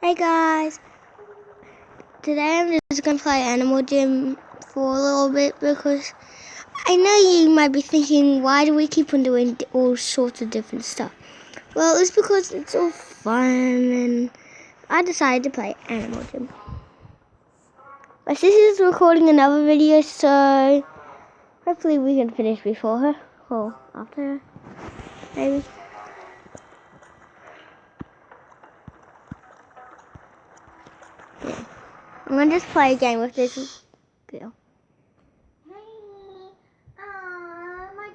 Hey guys, today I'm just going to play Animal Jam for a little bit because I know you might be thinking, why do we keep on doing all sorts of different stuff? Well, it's because it's all fun and I decided to play Animal Jam. My sister's recording another video, so hopefully we can finish before her or after her, maybe. Yeah. I'm going to just play a game with this girl.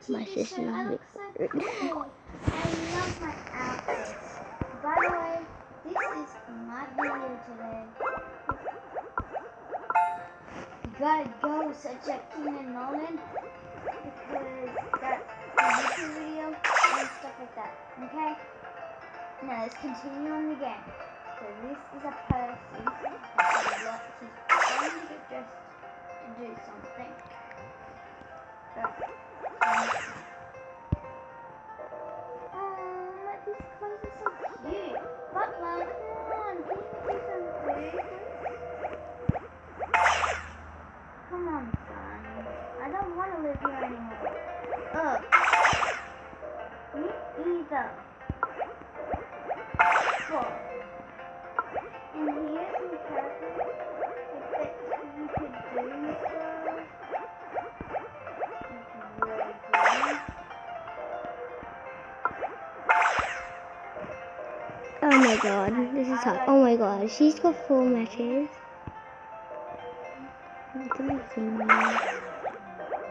My sister. I look so cool. I love my outfit. By the way, this is my video today. You gotta go search up Keenan Nolan because that's a YouTube video and stuff like that. Okay? Now let's continue on the game. So this is a person. He's trying to get dressed to do something. These clothes are so cute. Butler, come on, can you do some food? Come on, son. I don't want to live here anymore. Ugh. Me either. Whoa. And here's some characters I bet you could do stuff. Really cool. Oh my god, this is hard. Oh my god, she's got 4 matches.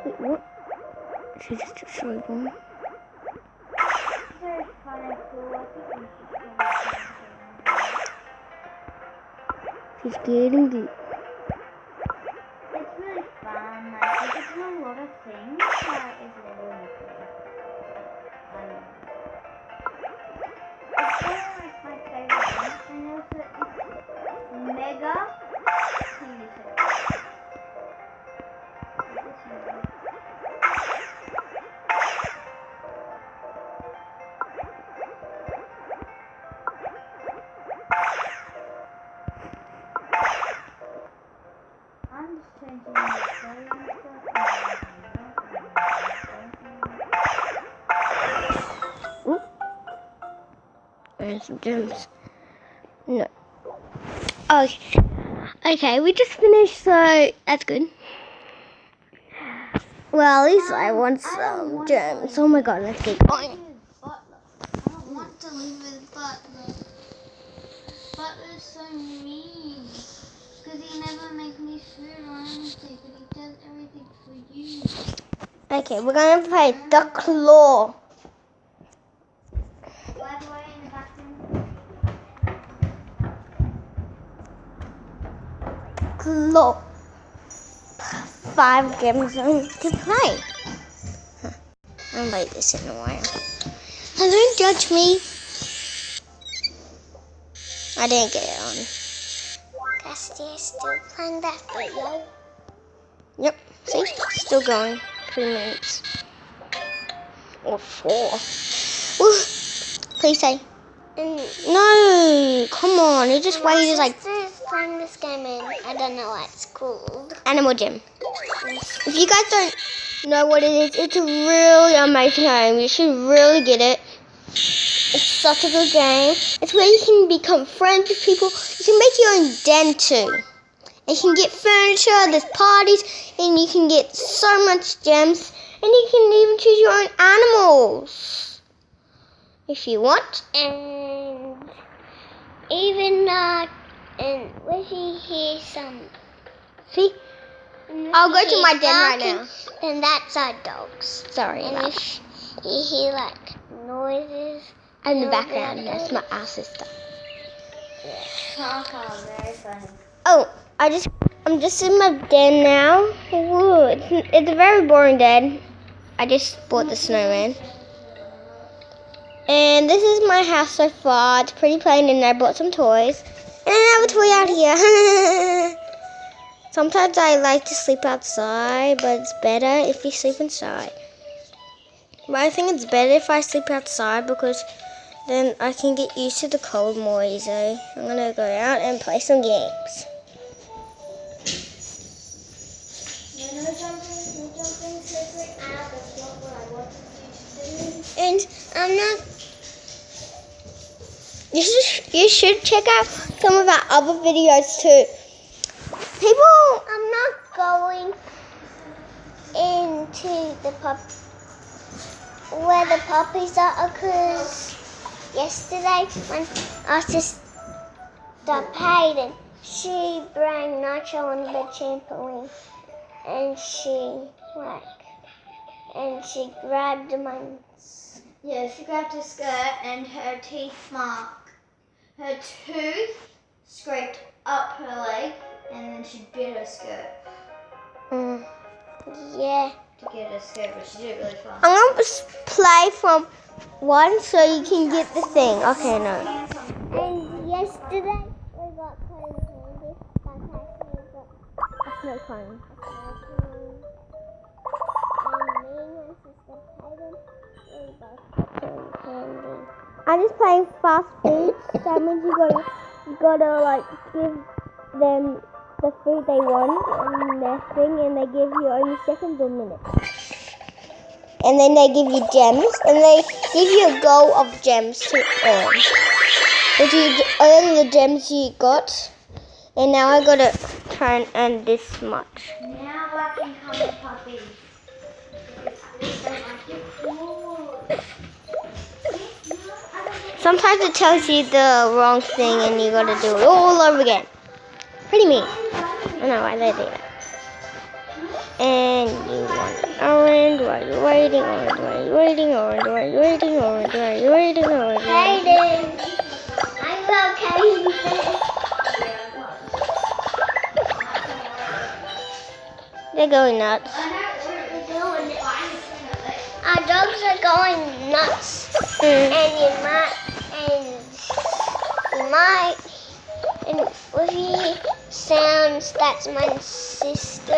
Wait, what? She just destroyed one. Very fun and cool. I think we should She's getting deep. It's really fun. Like, you get to know a lot of things. That is really cool. It's one of my favorite ones. And also, it's mega TV show. I'm just changing my story and stuff. Oop. There's some gems. No. Okay. Okay, we just finished, so that's good. Well, at least I want some gems. Oh my god, let's keep going. I don't want to live with Butler. Butler's so mean. Because he never makes me food or anything, but he does everything for you. Okay, we're gonna play the claw. By the way, in the bathroom. Claw. 5 games to play. I haven't played this in a while. And don't judge me. I didn't get it on. Castia's still playing that video. Yep, see? Still going. 3 minutes. Or 4. Ooh, please say. No, come on. You just waited like... Sister's playing this game and I don't know what it's called. Animal Jam. If you guys don't know what it is, it's a really amazing game. You should really get it. It's such a good game. It's where you can become friends with people. You can make your own den too. And you can get furniture, there's parties, and you can get so much gems. And you can even choose your own animals. If you want. And even and we see here some. See? I'll go to my den right now. Then that's our dogs. Sorry And about that. you hear like noises. In the background, that's our sister. Very funny. Oh, I'm just in my den now. Ooh, it's a very boring den. I just bought the snowman. And this is my house so far. It's pretty plain, and I bought some toys. And I have a toy out here. Sometimes I like to sleep outside, but it's better if you sleep inside. But I think it's better if I sleep outside because then I can get used to the cold more easily. I'm gonna go out and play some games. No jumping secret out. That's not what I wanted you to do. And I'm not. You should check out some of our other videos too. I'm not going into the where the puppies are, because yesterday when our sister Hayden, she brought Nacho on the trampoline, and she grabbed my. Yeah, she grabbed her skirt and her tooth scraped up her leg, and then she bit her skirt Yeah. to get her skirt, but she did it really fast. I'm gonna play from 1 so you can get the thing. Okay, no. And yesterday we got cotton candy. That's actually got a snow cone. And me and my sister Hayden, we got cotton candy. I'm just playing fast food. That means you gotta like give them the food they want on their thing, and they give you only seconds or minutes. And then they give you gems, and they give you a goal of gems to earn. If you earn the gems you got, and now I gotta try and earn this much. Now I can come with puppies. Because puppies don't like your food. Sometimes it tells you the wrong thing, and you gotta do it all over again. Pretty mean. I don't know why they do that. And you want orange, while you're waiting, orange, while you're waiting, orange, while you're waiting, orange, while you're waiting, orange. Hayden, I'm okay. They're going nuts. Our dogs are going nuts. And if you sounds, that's my sister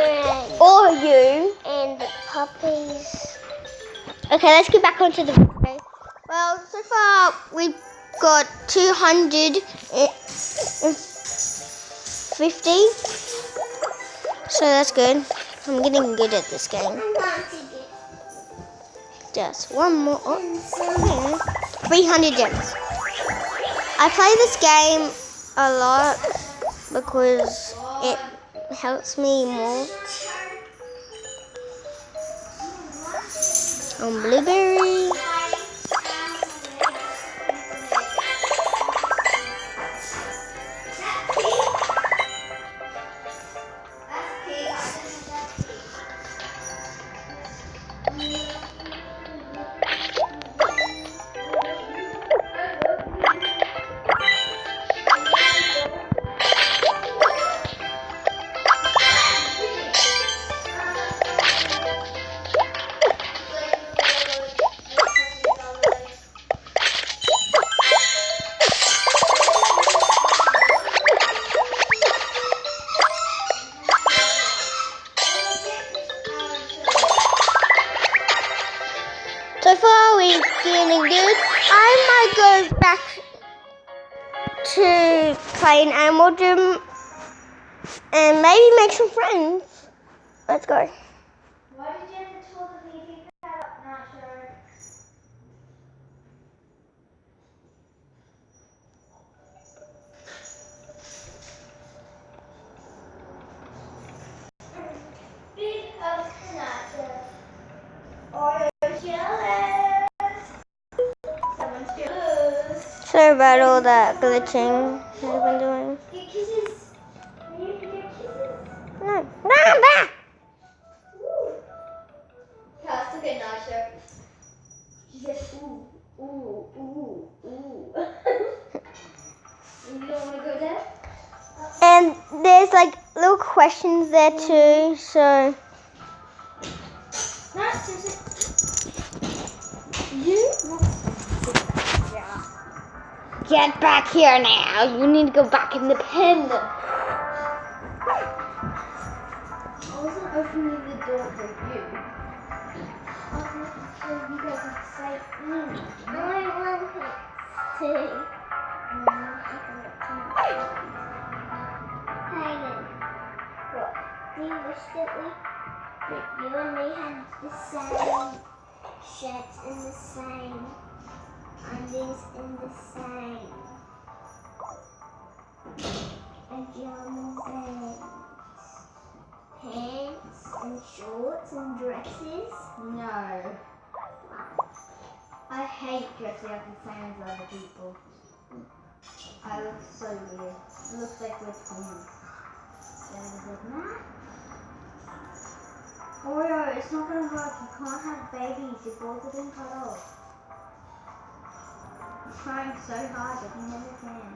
Or you. and the puppies. Okay, let's get back onto the video. Well, so far we've got 250. So that's good. I'm getting good at this game. Just one more. Oh, 300 gems. I play this game a lot because it helps me more. On blueberry. So far we're getting good. I might go back to play an Animal Gym and maybe make some friends. Let's go. Why did you have to tell the baby cat? Not sure. Because not or you're jealous. Someone's jealous. Sorry about all that glitching I've been doing. Get kisses. You need to get kisses. No, I'm back. Cass, look at Nasha. She says, ooh, ooh, ooh, ooh. You don't want to go there? And there's like little questions there too, so. No, seriously. You? Yeah. Get back here now. You need to go back in the pen. I wasn't opening the door for you. I was making sure you guys are safe in. I want it. too. Hayden, what? Do you wish that you and me had the same shirts and the same undies and the same pajamas and pants and shorts and dresses? No. I hate dressing up the same as other people. I look so weird. It looks like we're twins. And I was like, nah. Oreo, it's not gonna work. You can't have babies. Your balls have been cut off. I'm trying so hard, but you never can.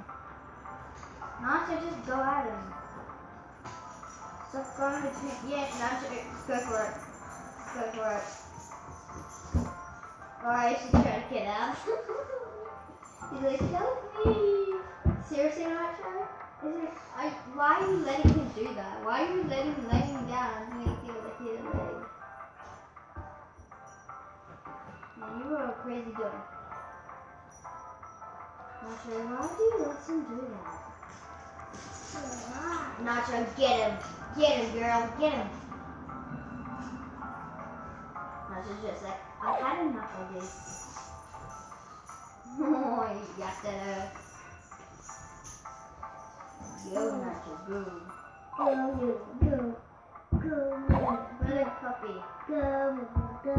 Nacho, just go at him. Stop going between. Yeah, Nacho, go for it. Go for it. Alright, she's trying to get out. He's like, help me. Seriously, Nacho? Why are you letting him do that? Why are you letting him down and make you like his leg? Man, you are a crazy dog. Nacho, why do you let him do that? Nacho, get him. Get him, girl. Get him. Nacho's just like, I've had enough of this. Oh, you got that. Go, Nacho, go. Go, What a puppy. go, go, go,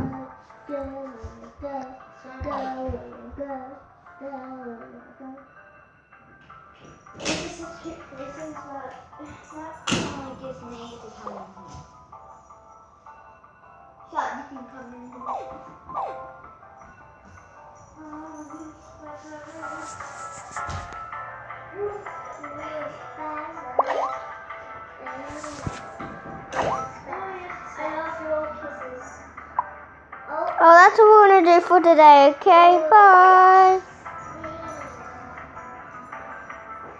go, go, go, go. This is such cute places, but that only gives me to come in here. Shut, you can come in here. Oh, that's what we're gonna do for today, okay? Bye.